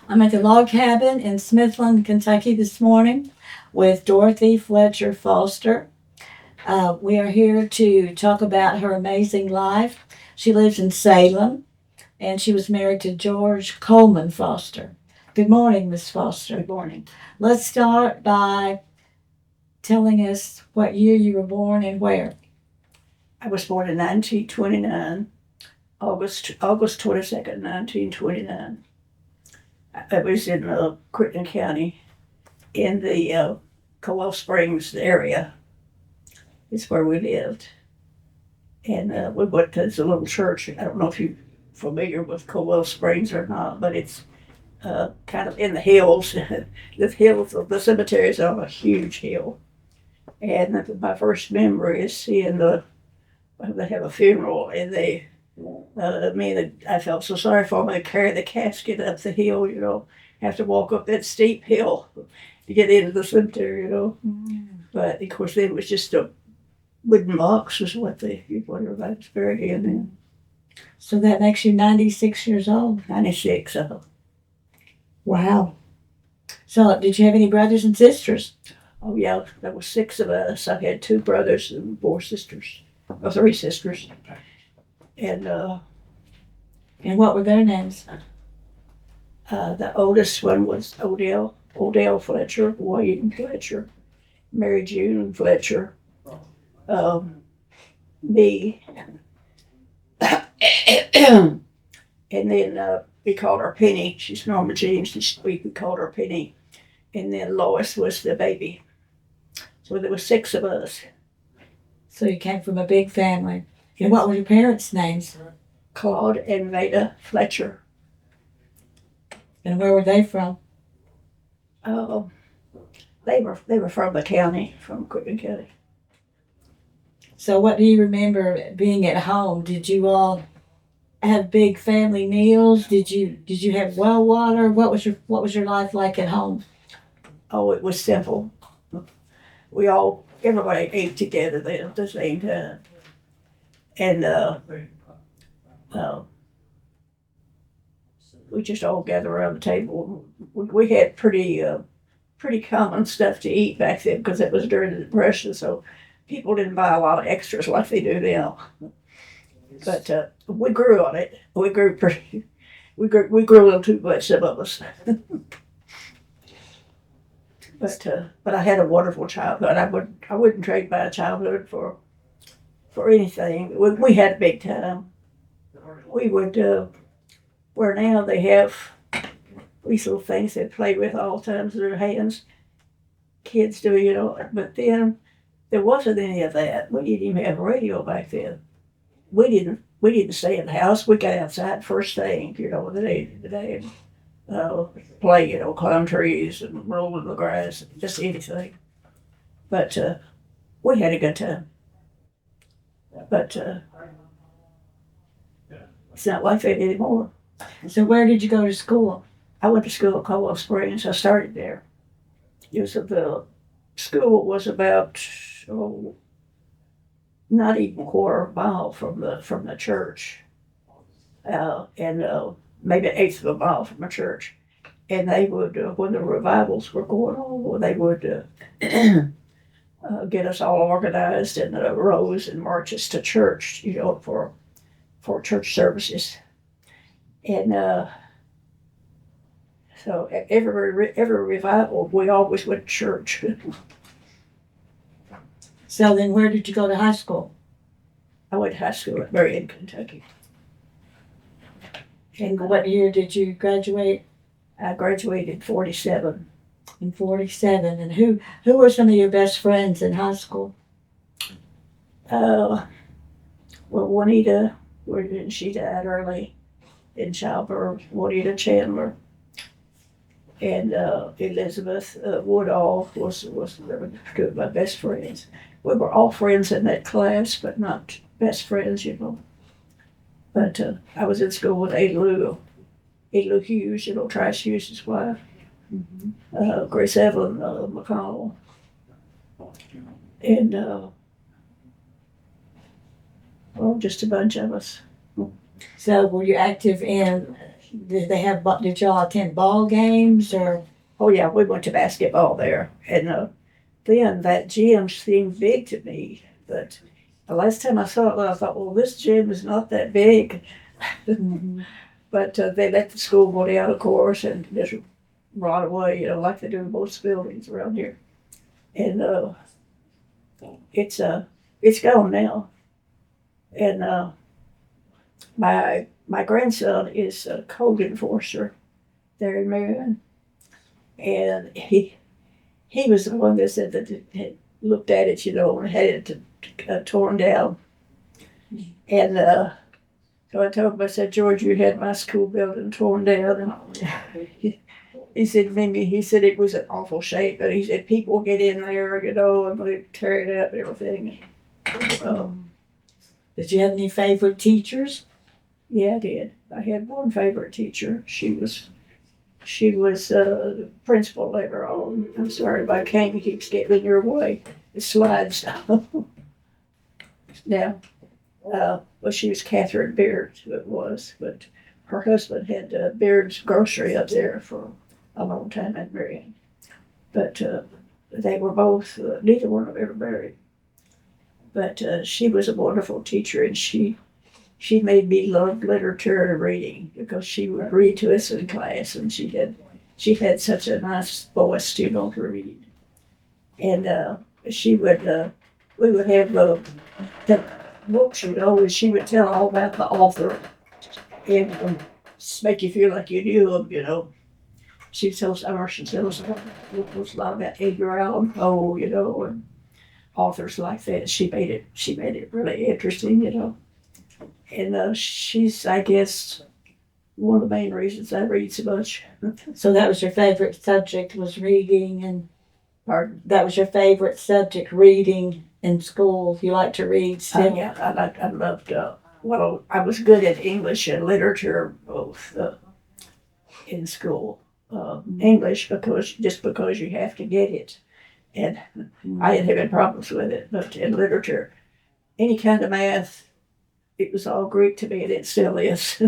I'm at the log cabin in Smithland, Kentucky this morning with Dorothy Fletcher Foster. We are here to talk about her amazing life. She lives in Salem and she was married to George Coleman Foster. Good morning, Miss Foster. Good morning. Let's start by telling us what year you were born and where. I was born in 1929, August 22nd, 1929. I was in Crittenden County in the Caldwell Springs area. It's where we lived. And we went to this little church. I don't know if you're familiar with Caldwell Springs or not, but it's kind of in the hills. The hills of the cemetery is on a huge hill. And my first memory is seeing they have a funeral, and I felt so sorry for them. They carry the casket up the hill, have to walk up that steep hill to get into the cemetery. But of course, it was just a wooden box, is what everybody was buried in. So that makes you 96 years old. 96. Wow. So did you have any brothers and sisters? Oh yeah, there were 6 of us. I had 2 brothers and 4 sisters, or 3 sisters, and what were their names? the oldest one was Odell Fletcher, William Fletcher, Mary June Fletcher, me, and then we called her Penny. She's Norma Jeans. We called her Penny, and then Lois was the baby. So there were 6 of us. So you came from a big family. And what were your parents' names? Claude and Veda Fletcher. And where were they from? They were from the county, from Crittenden County. So what do you remember being at home? Did you all have big family meals? Did you have well water? What was your life like at home? Oh, it was simple. Everybody ate together then at the same time. And we just all gathered around the table. We had pretty common stuff to eat back then because it was during the Depression, so people didn't buy a lot of extras like they do now. But we grew on it. We grew a little too much, some of us. But I had a wonderful childhood. I wouldn't trade my childhood for anything. We had a big time. We would where now they have these little things they play with all times with their hands. Kids do, but then there wasn't any of that. We didn't even have a radio back then. We didn't stay in the house. We got outside first thing, the day play, climb trees and roll in the grass, just anything. But we had a good time. But it's not like that anymore. So where did you go to school? I went to school at Caldwell Springs. I started there. The school was about not even a quarter mile from the church, and maybe an eighth of a mile from a church. And they would, when the revivals were going on, they would get us all organized in rows and march us to church, for church services. And so every revival, we always went to church. So then where did you go to high school? I went to high school at Marion, Kentucky. And what year did you graduate? I graduated in 47. In 47. And who were some of your best friends in high school? Well, Juanita, she died early in childbirth. Juanita Chandler and Elizabeth Woodall was two of my best friends. We were all friends in that class, but not best friends, But I was in school with Ada Lou Hughes, Trash Hughes' wife, Grace Evelyn McConnell, and just a bunch of us. So were you active in Did y'all attend ball games or? Oh yeah, we went to basketball there, and then that gym seemed big to me. But the last time I saw it, I thought, well, this gym is not that big. Mhm. But they let the school go down, of course, and just rot away, like they do in most buildings around here. And it's it's gone now. And my grandson is a code enforcer there in Marion, and he was the one that said that it had looked at it, and had it torn down. And so I told him, I said, George, you had my school building torn down. And he said, Mimi, he said it was in awful shape, but he said people get in there, and they tear it up and everything. Did you have any favorite teachers? Yeah, I did. I had one favorite teacher. She was principal later on. I'm sorry if I can't keep getting in your way. It slides. Now, well, she was Catherine Beard, who it was, but her husband had Beard's Grocery up there for a long time in Marion. But they were both, neither one of them ever married. But she was a wonderful teacher, and she made me love literature and reading because she would read to us in class, and she had such a nice voice to read. And we would have the books, and she would tell all about the author and just make you feel like you knew them. She tells us a lot about Edgar Allan Poe, and authors like that. She made it really interesting. And she's, I guess, one of the main reasons I read so much. So that was your favorite subject, was reading, and Pardon? that was your favorite subject, reading in school. You like to read still? Yeah, I loved, well, I was good at English and literature both in school. English because you have to get it. And I didn't have any problems with it, but in literature, any kind of math, it was all Greek to me, and it still is.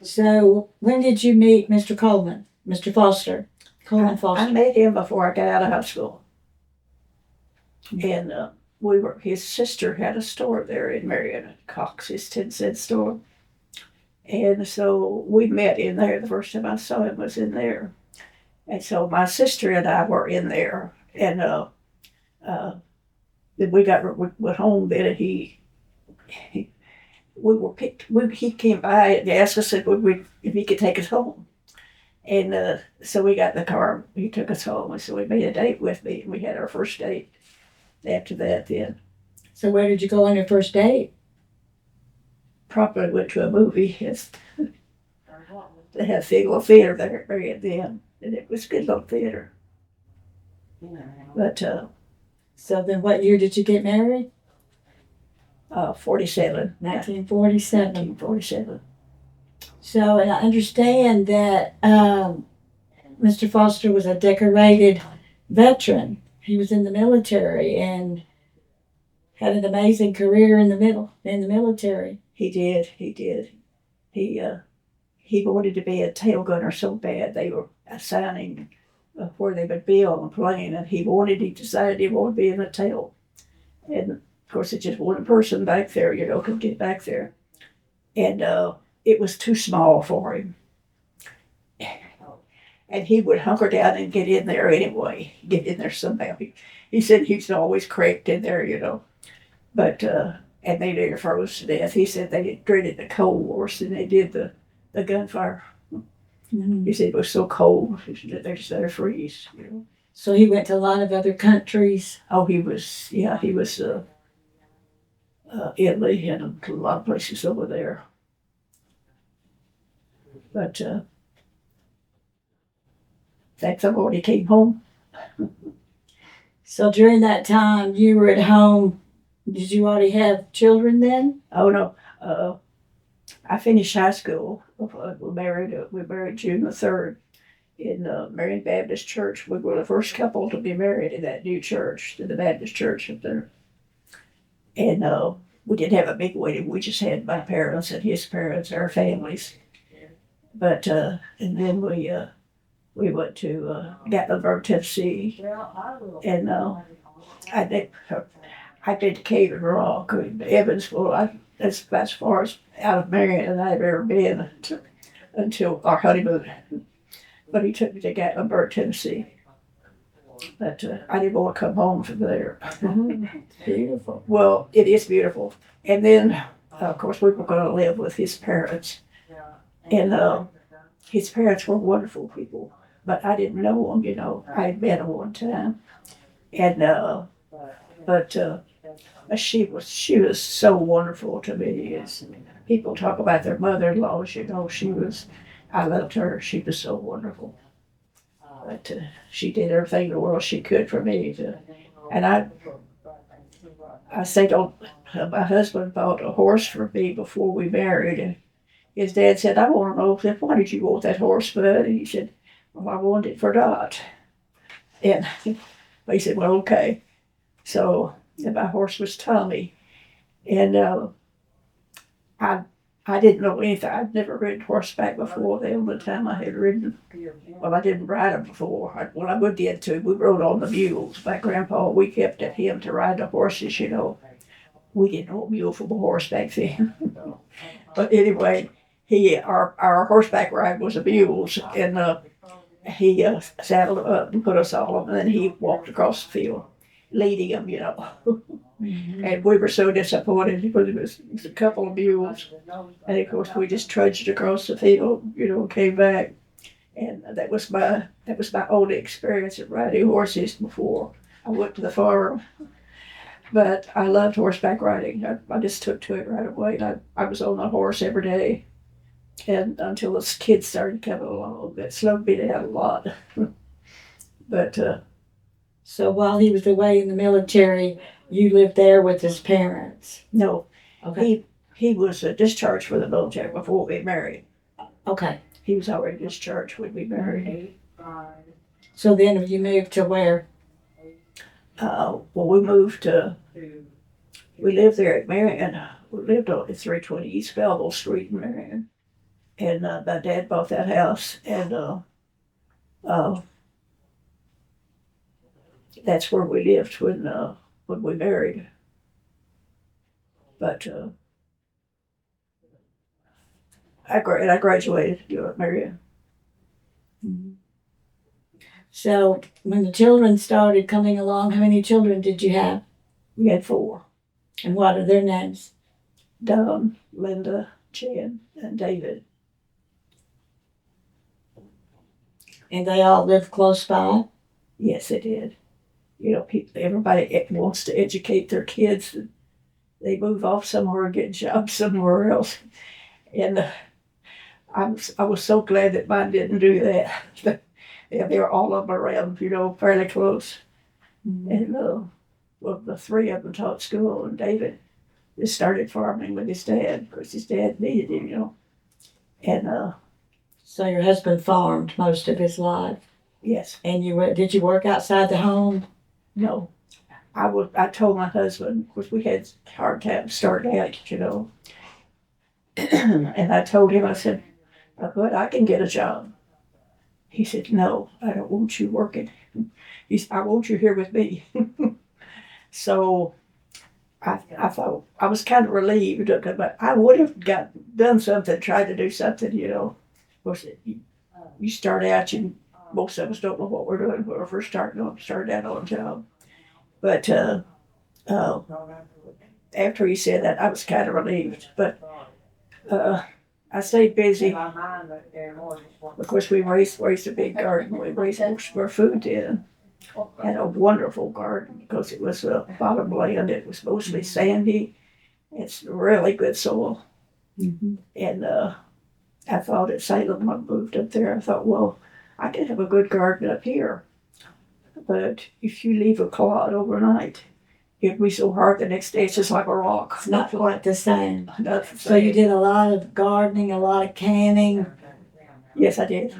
So when did you meet Mr. Coleman, Mr. Foster? Coleman Foster. I met him before I got out of high school. And his sister had a store there in Marion, Cox's 10-cent store. And so we met in there. The first time I saw him was in there. And so my sister and I were in there. And then we went home then, and he came by and asked us if he could take us home. And so we got in the car. He took us home, and so we made a date with me. And we had our first date after that then. So where did you go on your first date? Probably went to a movie. They had a little theater there at Marion then, and it was a good little theater. But so then what year did you get married? 47. 1947. 1947. So, and I understand that Mr. Foster was a decorated veteran. He was in the military and had an amazing career in the military. He did. He wanted to be a tail gunner so bad. They were assigning where they would be on the plane, and he decided he wanted to be in the tail. And of course, it's just one person back there, could get back there. And it was too small for him. And he would hunker down and get in there anyway, get in there somehow. He said he's always cracked in there. But, and they nearly froze to death. He said they dreaded the cold worse than they did the gunfire. Mm-hmm. He said it was so cold that they just let her freeze. So he went to a lot of other countries. Oh, he was Italy and a lot of places over there. But thank the Lord he came home. So during that time you were at home, did you already have children then? Oh no, I finished high school. We married June the 3rd in Marion Baptist Church. We were the first couple to be married in that new church, in the Baptist church up there. And we didn't have a big wedding. We just had my parents and his parents, our families. But and then we went to Gatlinburg, Tennessee, and I did. I've been to Cave and Rock, Evansville. That's about as far as out of Marion as I've ever been until our honeymoon. But he took me to Gatlinburg, Tennessee. But I didn't want to come home from there. Beautiful. Well, it is beautiful. And then, of course, we were going to live with his parents. And his parents were wonderful people. But I didn't know them, you know. I had met them one time. And, but she was so wonderful to me. As people talk about their mother-in-laws, you know, I loved her. She was so wonderful. But she did everything in the world she could for me. And I say, my husband bought a horse for me before we married. And his dad said, I want to know, why did you want that horse, bud? And he said, well, I wanted it for Dot. And he said, well, okay. So my horse was Tommy. And I didn't know anything. I'd never ridden horseback before. The only time I had ridden, well, I didn't ride them before. I did too. We rode on the mules. My grandpa, we kept at him to ride the horses, you know. We didn't know a mule from a horse back then. But anyway, our horseback ride was the mules. And he saddled up and put us all on, and then he walked across the field, leading them, you know. And we were so disappointed because it was a couple of mules. And of course, we just trudged across the field, you know, came back. And that was my only experience of riding horses before I went to the farm. But I loved horseback riding. I just took to it right away. I was on a horse every day. And until the kids started coming along, that slowed me down a lot. But So while he was away in the military, you lived there with his parents? no, Okay. he was discharged from the military before we married. Okay. He was already discharged when we married. So then you moved to where? Well, we lived there at Marion. We lived on 320 East Belleville Street in Marion. And my dad bought that house, and that's where we lived when we married. But I graduated at Marion. So when the children started coming along, how many children did you have? We had 4. And what are their names? Don, Linda, Jan, and David. And they all live close by? Yes, they did. You know, everybody wants to educate their kids. They move off somewhere and get jobs somewhere else. And I was so glad that mine didn't do that. Yeah, they were all of them around, you know, fairly close. Mm-hmm. And well, the 3 of them taught school, and David just started farming with his dad because his dad needed him, you know. And so your husband farmed most of his life? Yes. And did you work outside the home? No. I told my husband, because we had hard times starting out, you know. And I told him, I said, but I can get a job. He said, no, I don't want you working. He said, I want you here with me. So I thought, I was kind of relieved, but I would have done something, tried to do something, you know. Of course, you start out, most of us don't know what we're doing when we're first starting out on a job. But after he said that, I was kind of relieved. But I stayed busy. Of course, we raised a big garden. We raised most of our food in. And a wonderful garden because it was bottom land. It was mostly sandy. It's really good soil. Mm-hmm. And I thought at Salem, when I moved up there, I thought, well, I can have a good garden up here. But if you leave a clod overnight, it'd be so hard the next day it's just like a rock. It's not quite the same. Not the same. So you did a lot of gardening, a lot of canning? Yes, I did.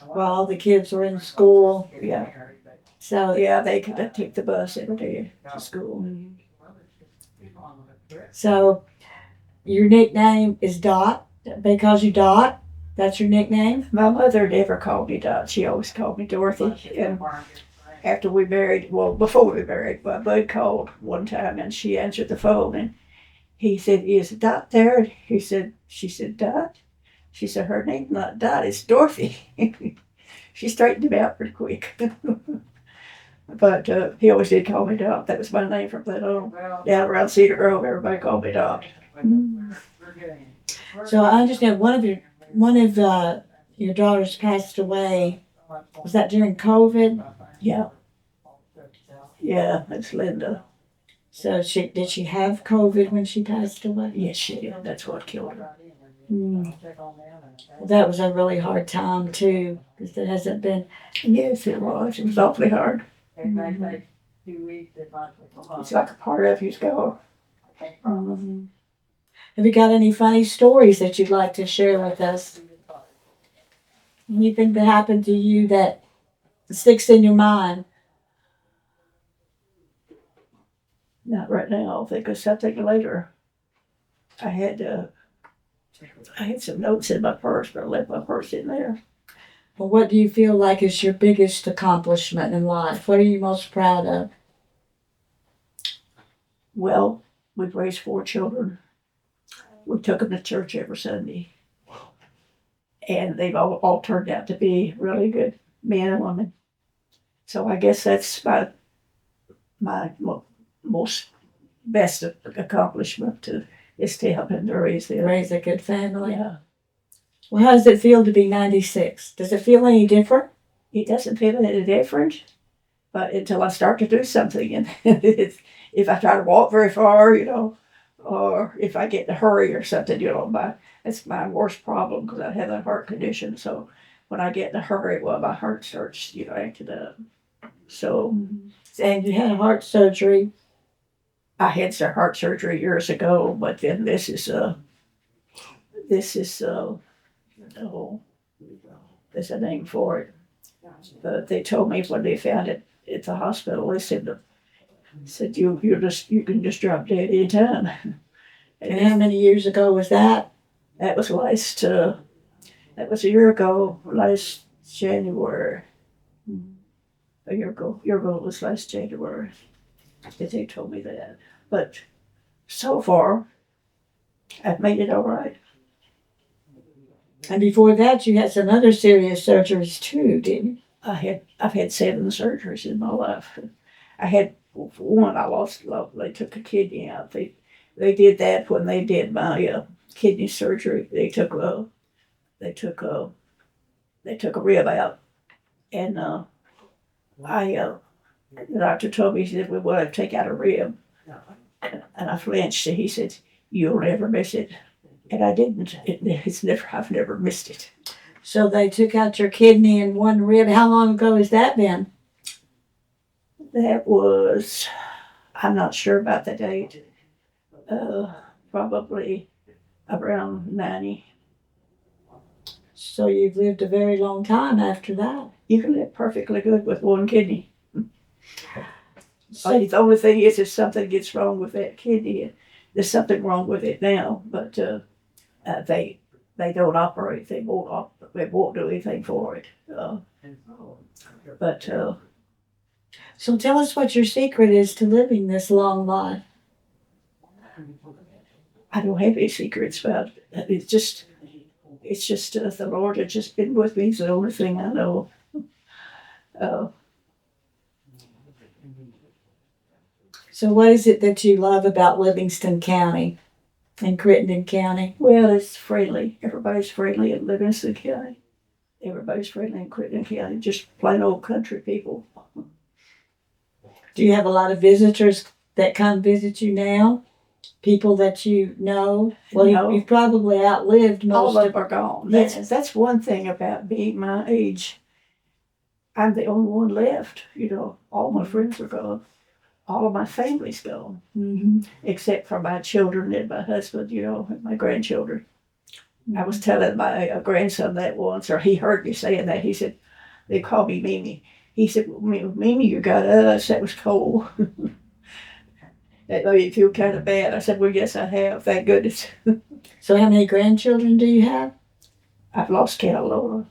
While all the kids were in school? Yeah. So yeah, they could take the bus every day to school. So your nickname is Dot because you Dot. That's your nickname. My mother never called me Dot. She always called me Dorothy. And after we married, well, before we married, my bud called one time and she answered the phone and he said, "Is Dot there?" She said, "Dot?" She said, "Her name's not Dot, it's Dorothy." She straightened him out pretty quick. But he always did call me Dot. That was my name from then on. Down around Cedar Grove, everybody called me Dot. So I understand one of your daughters passed away. Was that during COVID? Yeah. Yeah, that's Linda. So did she have COVID when she passed away? Yes, she did. That's what killed her. Mm. Well, that was a really hard time too, because it hasn't been. Yes, it was. It was awfully hard. Mhm. It's like a part of you's gone. Mhm. Have you got any funny stories that you'd like to share with us? Anything that happened to you that sticks in your mind? Not right now. I'll think of something later. I had some notes in my purse, but I left my purse in there. Well, what do you feel like is your biggest accomplishment in life? What are you most proud of? Well, we've raised 4 children. We took them to church every Sunday. And they've all turned out to be really good men and women. So I guess that's my most best accomplishment is to help him to raise them. Raise a good family. Yeah. Well, how does it feel to be 96? Does it feel any different? It doesn't feel any different, but until I start to do something, and if I try to walk very far, or if I get in a hurry or something, that's my worst problem because I have a heart condition. So when I get in a hurry, well, my heart starts, acting up. So, And you had heart surgery. I had some heart surgery years ago, but then this is oh, there's a name for it. But they told me when they found it at the hospital, they said you can just drop dead anytime. And how many years ago was that? That was a year ago, last January. A year ago it was last January that they told me that. But so far, I've made it all right. And before that, you had some other serious surgeries too, didn't you? I've had 7 surgeries in my life. I had one I lost. They took a kidney out. They did that when they did my kidney surgery. They took a rib out, and the doctor told me, he said, "We want to take out a rib," and I flinched. And he said, "You'll never miss it," and I didn't. I've never missed it. So they took out your kidney and one rib. How long ago has that been? That was, I'm not sure about the date. Probably around 90. So you've lived a very long time after that. You can live perfectly good with one kidney. So, The only thing is, if something gets wrong with that kidney, there's something wrong with it now. But they don't operate. They won't do anything for it. so tell us what your secret is to living this long life. I don't have any secrets about it. It's just the Lord has just been with me. It's the only thing I know. So what is it that you love about Livingston County and Crittenden County? Well, it's friendly. Everybody's friendly in Livingston County. Everybody's friendly in Crittenden County. Just plain old country people. Do you have a lot of visitors that come visit you now? People that you know? Well, No. you've probably outlived All most of them are gone. Yes. That's one thing about being my age. I'm the only one left. All my friends are gone. All of my family's gone, except for my children and my husband, and my grandchildren. I was telling my grandson that once, or he heard me saying that. He said, they call me Mimi. He said, "Mimi, you got us." That was cool. That made me feel kind of bad. I said, well, yes, I have. Thank goodness. So how many grandchildren do you have? I've lost count, Lola.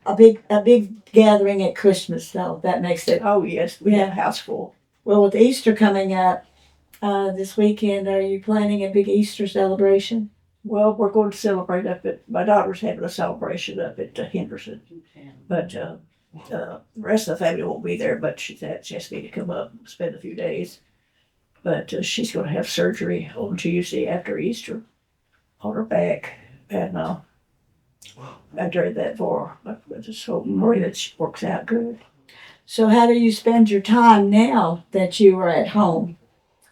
A big gathering at Christmas, though. That makes it. Oh, yes, we have a house full. Well, with Easter coming up this weekend, are you planning a big Easter celebration? Well, we're going to celebrate up at, my daughter's having a celebration up at Henderson. But the rest of the family won't be there, but she asked me to come up and spend a few days. But she's going to have surgery on Tuesday after Easter on her back. And I dread that for her. I just hope and pray that she works out good. So how do you spend your time now that you are at home?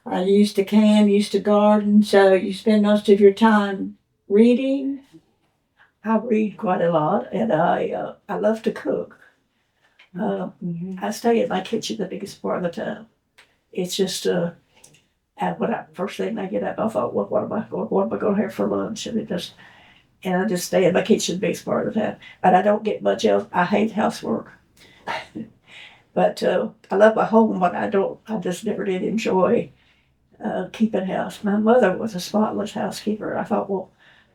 You used to can, used to garden, so you spend most of your time reading? I read quite a lot, and I love to cook. I stay in my kitchen the biggest part of the time. It's just first thing I get up, I thought, what am I going to have for lunch? And I just stay in my kitchen the biggest part of the time. But I don't get much else. I hate housework. But I love my home, but I just never did enjoy keeping house. My mother was a spotless housekeeper. I thought, well,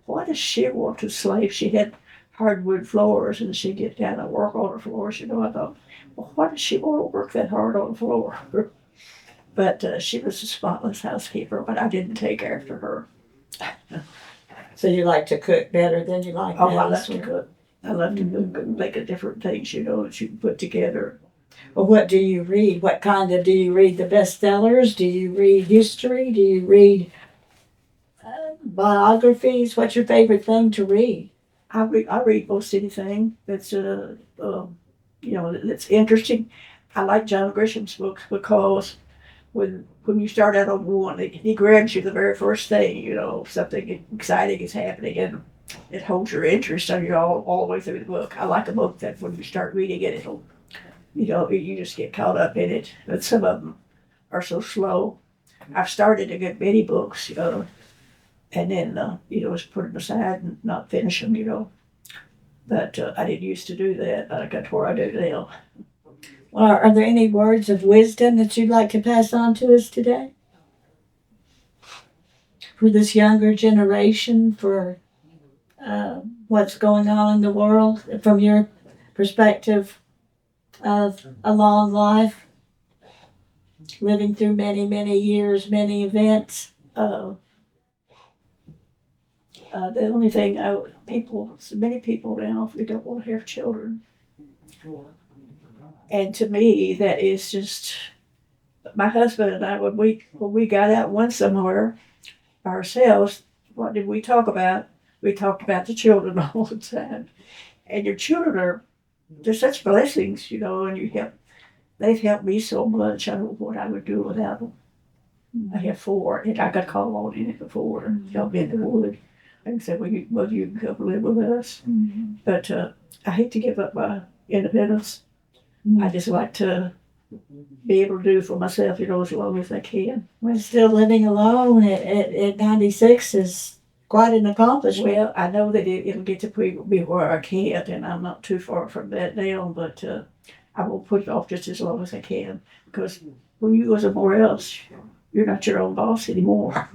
why does she want to slave? She had hardwood floors, and she'd get down and work on her floors. I thought, well, why does she want to work that hard on the floor? But she was a spotless housekeeper, but I didn't take after her. So you like to cook better than you like I love to cook. I love to cook and make different things, that you can put together. Well, what do you read? What kind of, do you read the bestsellers? Do you read history? Do you read biographies? What's your favorite thing to read? I read most anything that's that's interesting. I like John Grisham's books because when you start out on one, he grabs you the very first thing. Something exciting is happening, and it holds your interest on you all the way through the book. I like a book that when you start reading it, you just get caught up in it. But some of them are so slow. I've started a good many books, and then just put them aside and not finish them, But I didn't used to do that. I got to where I do now. Well, are there any words of wisdom that you'd like to pass on to us today? For this younger generation, for what's going on in the world, from your perspective of a long life, living through many, many years, many events? The only thing, many people now, they don't want to have children. And to me, that is just, my husband and I, when we got out and went somewhere ourselves, what did we talk about? We talked about the children all the time. And your children they're such blessings, and they've helped me so much. I don't know what I would do without them. I have 4, and I got called on in it before and helped me in the wood. And said, well, you can come live with us. Mm-hmm. But I hate to give up my independence. I just like to be able to do for myself, as long as I can. Well, still living alone at 96 is quite an accomplishment. Well, I know that it'll get to be where I can't, and I'm not too far from that now, but I will put it off just as long as I can, because when you go somewhere else, you're not your own boss anymore.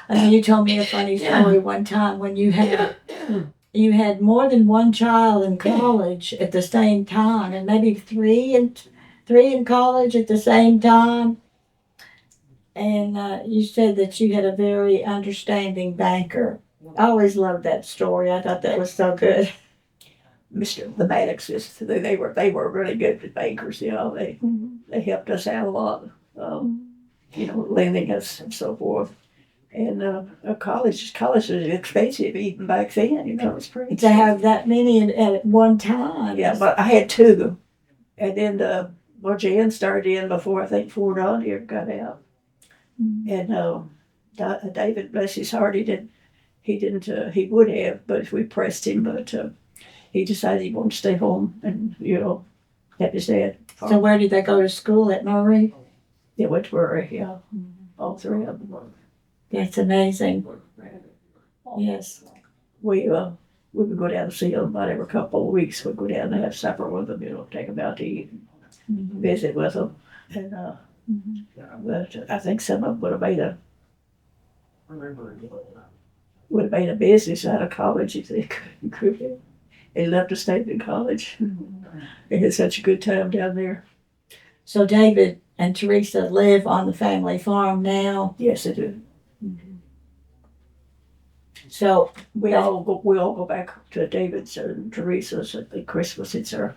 I know you told me a funny story one time when you had more than one child in college at the same time, and maybe three in college at the same time. And you said that you had a very understanding banker. I always loved that story. I thought that was so good. The Maddoxes, they were really good at bankers. They helped us out a lot. Lending us and so forth. And college is expensive even back then. It's pretty expensive. To have that many at one time. Yeah, but I had 2, and then Jan started in before I think Don here got out. Mm-hmm. And David, bless his heart, he would have, but we pressed him, but he decided he wanted to stay home and help his dad. So where did they go to school? At Murray? They went to Murray, yeah. All 3 of them. That's amazing. Yes. We would go down to see them about every couple of weeks. We'd go down and have supper with them, take them out to eat. visit with them. And but I think some of them would have made a business out of college if they could. They left to stay in college. They had such a good time down there. So David and Teresa live on the family farm now. Yes, they do. So we all go back to David's and Teresa's at Christmas. It's a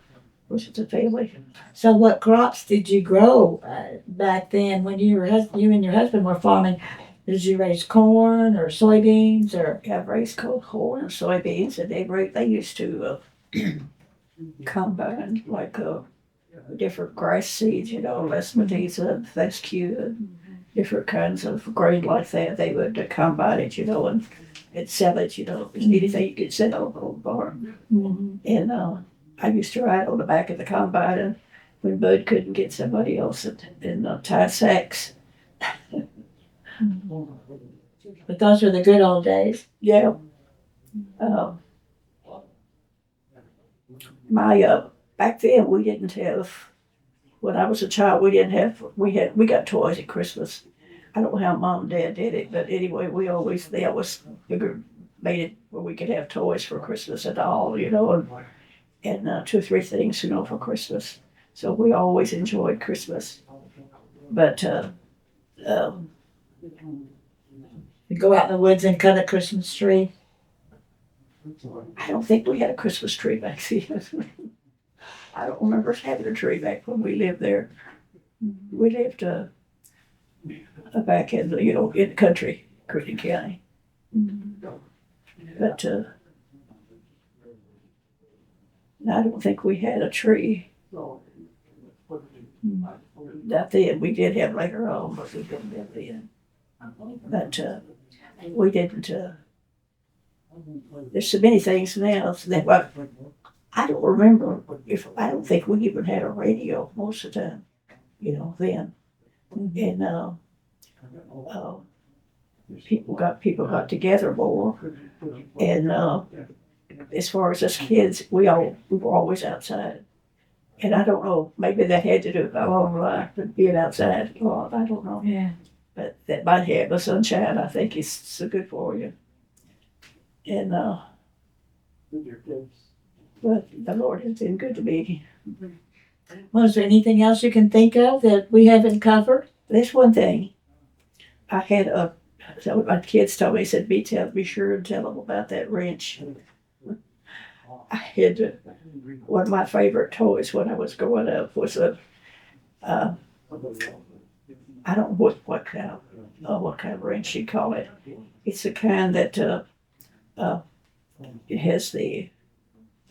family. So what crops did you grow back then when you and your husband were farming? Did you raise corn or soybeans or? Yeah, raised corn and soybeans, and they used to combine like different grass seeds, lesmatisa, fescue, different kinds of grain like that. They would combine it, and sell it, anything you could sell on the farm. And I used to ride on the back of the combine, and when Bud couldn't get somebody else and tie sacks. But those were the good old days. Yeah. Back then we didn't have. When I was a child, we got toys at Christmas. I don't know how Mom and Dad did it, but anyway, they always made it where we could have toys for Christmas and all, and 2 or 3 things, for Christmas. So we always enjoyed Christmas. But you go out in the woods and cut a Christmas tree. I don't think we had a Christmas tree back then. I don't remember us having a tree back when we lived there. We lived back in the country, Crittenden County. But I don't think we had a tree. Not then. We did have later on, but we didn't have then. But we didn't. There's so many things now that I don't remember. I don't think we even had a radio most of the time. Then. And people got together more, and as far as us kids, we were always outside. And I don't know, maybe that had to do with my long life, but being outside a lot, I don't know. Yeah. But that might have the sunshine, I think, is so good for you. And but the Lord has been good to me. Well, is there anything else you can think of that we haven't covered? There's one thing. I had so my kids told me, said, be sure and tell them about that wrench. I had one of my favorite toys when I was growing up was I don't know what kind of wrench you call it. It's the kind that it has the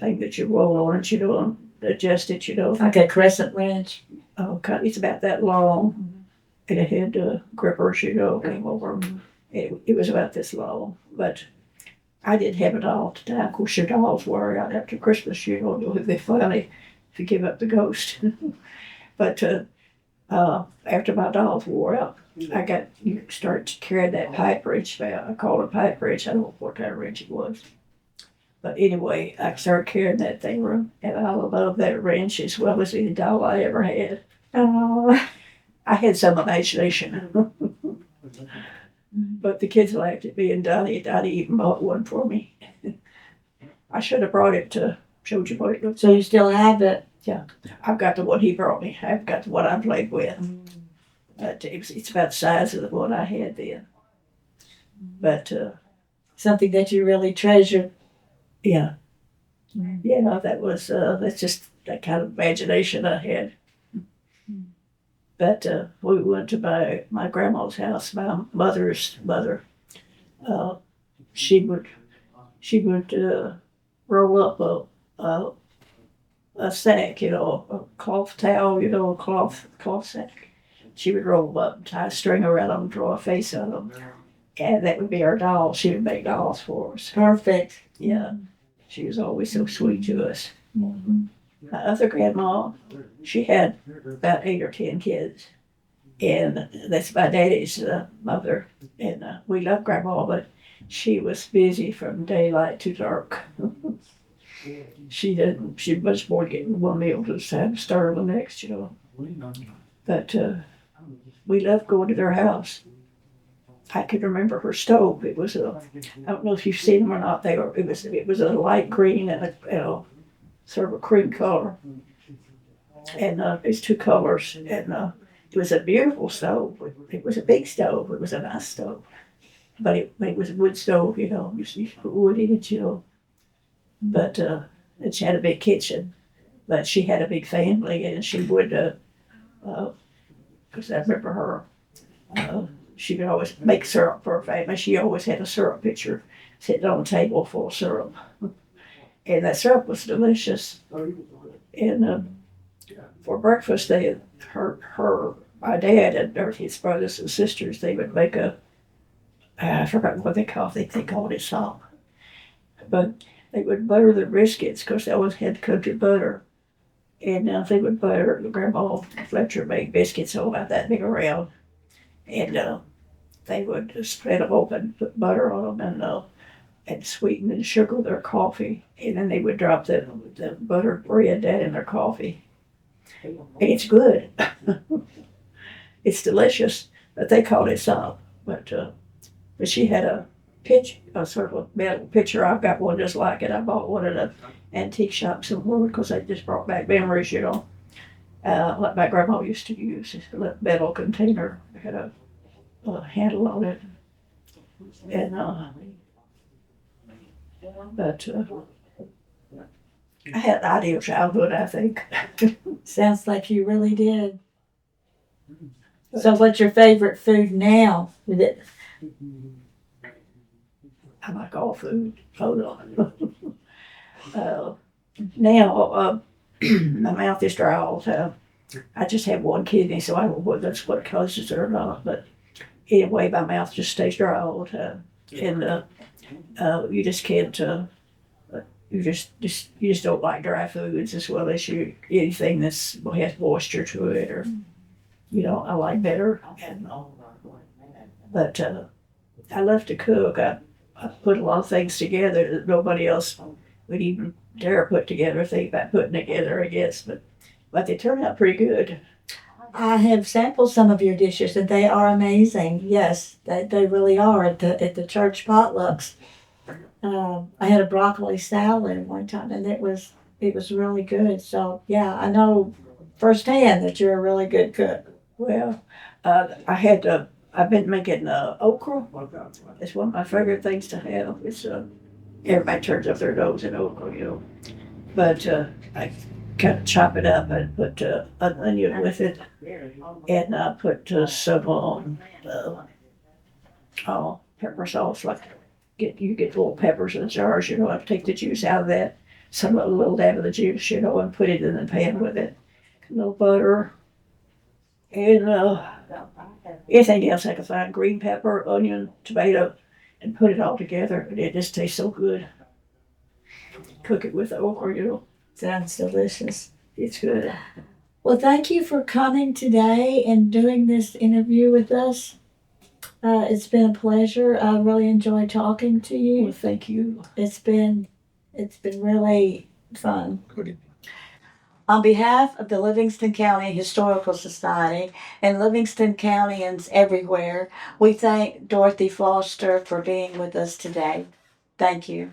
thing that you roll on it, and adjust it, Like a crescent wrench. Oh, God, it's about that long, and it had grippers, came over. It was about this long, but I didn't have it all the time. Of course, your dolls were out after Christmas, they finally to give up the ghost. But after my dolls wore out, you start to carry that pipe wrench. I call it a pipe wrench. I don't know what kind of wrench it was. But anyway, I started carrying that thing around, and I love that wrench as well as any doll I ever had. I had some imagination. But the kids laughed at me, and Donnie even bought one for me. I should have brought it to show you what it looks like. So you still have it? Yeah. I've got the one he brought me. I've got the one I played with. It's about the size of the one I had then. But something that you really treasured. Yeah. Yeah, that's just that kind of imagination I had. But we went to my grandma's house, my mother's mother. She would roll up a sack, a cloth towel, a cloth sack. She would roll them up and tie a string around them, draw a face on them. And that would be our doll. She would make dolls for us. Perfect. Yeah. She was always so sweet to us. Mm-hmm. My other grandma, she had about 8 or 10 kids. And that's my daddy's mother. And we loved Grandma, but she was busy from daylight to dark. she didn't. She much more getting one meal to have to start on the next, But we loved going to their house. I can remember her stove. It was a, I don't know if you've seen them or not. It was a light green and a sort of a cream color. And it's two colors. And it was a beautiful stove. It was a big stove. It was a nice stove. But it was a wood stove, You put wood in it, But and she had a big kitchen. But she had a big family, and she would, because I remember her, she would always make syrup for her family. She always had a syrup pitcher sitting on a table full of syrup. And that syrup was delicious. And for breakfast, my dad and his brothers and sisters, they would make I forgot what they called it. They called it salt. But they would butter their biscuits because they always had country butter. And they would butter. Grandma Fletcher made biscuits about that big around. And they would spread them open, put butter on them, and sweeten and sugar their coffee. And then they would drop the buttered bread down in their coffee. And it's good. It's delicious. But they called it salt. But she had a sort of a metal pitcher. I've got one just like it. I bought one at an antique shop somewhere because they just brought back memories, like my grandma used to use. It's a metal container. It had a handle on it. And, but I had an ideal childhood, I think. Sounds like you really did. So what's your favorite food now? I like all food. Hold on. Now, my mouth is dry all the time. I just have one kidney, so I don't know whether that's what causes it or not. But anyway, my mouth just stays dry all the time. And you just can't, you just don't like dry foods as well as anything that has moisture to it, or, I like better. But I love to cook. I put a lot of things together that nobody else would even dare put together, think about putting together, I guess. But they turn out pretty good. I have sampled some of your dishes, and they are amazing. Yes, they really are at the church potlucks. I had a broccoli salad one time, and it was really good. So yeah, I know firsthand that you're a really good cook. Well, I've been making okra. It's one of my favorite things to have. It's everybody turns up their nose at okra, But I kind of chop it up and put an onion with it, and I put some pepper sauce. Like you get little peppers in jars, I take the juice out of that, a little dab of the juice, and put it in the pan with it. A little butter, and anything else I can find: green pepper, onion, tomato, and put it all together. And it just tastes so good. Cook it with okra, Sounds delicious. It's good. Well, thank you for coming today and doing this interview with us. It's been a pleasure. I really enjoyed talking to you. Well, thank you. It's been really fun. On behalf of the Livingston County Historical Society and Livingston Countyans everywhere, we thank Dorothy Foster for being with us today. Thank you.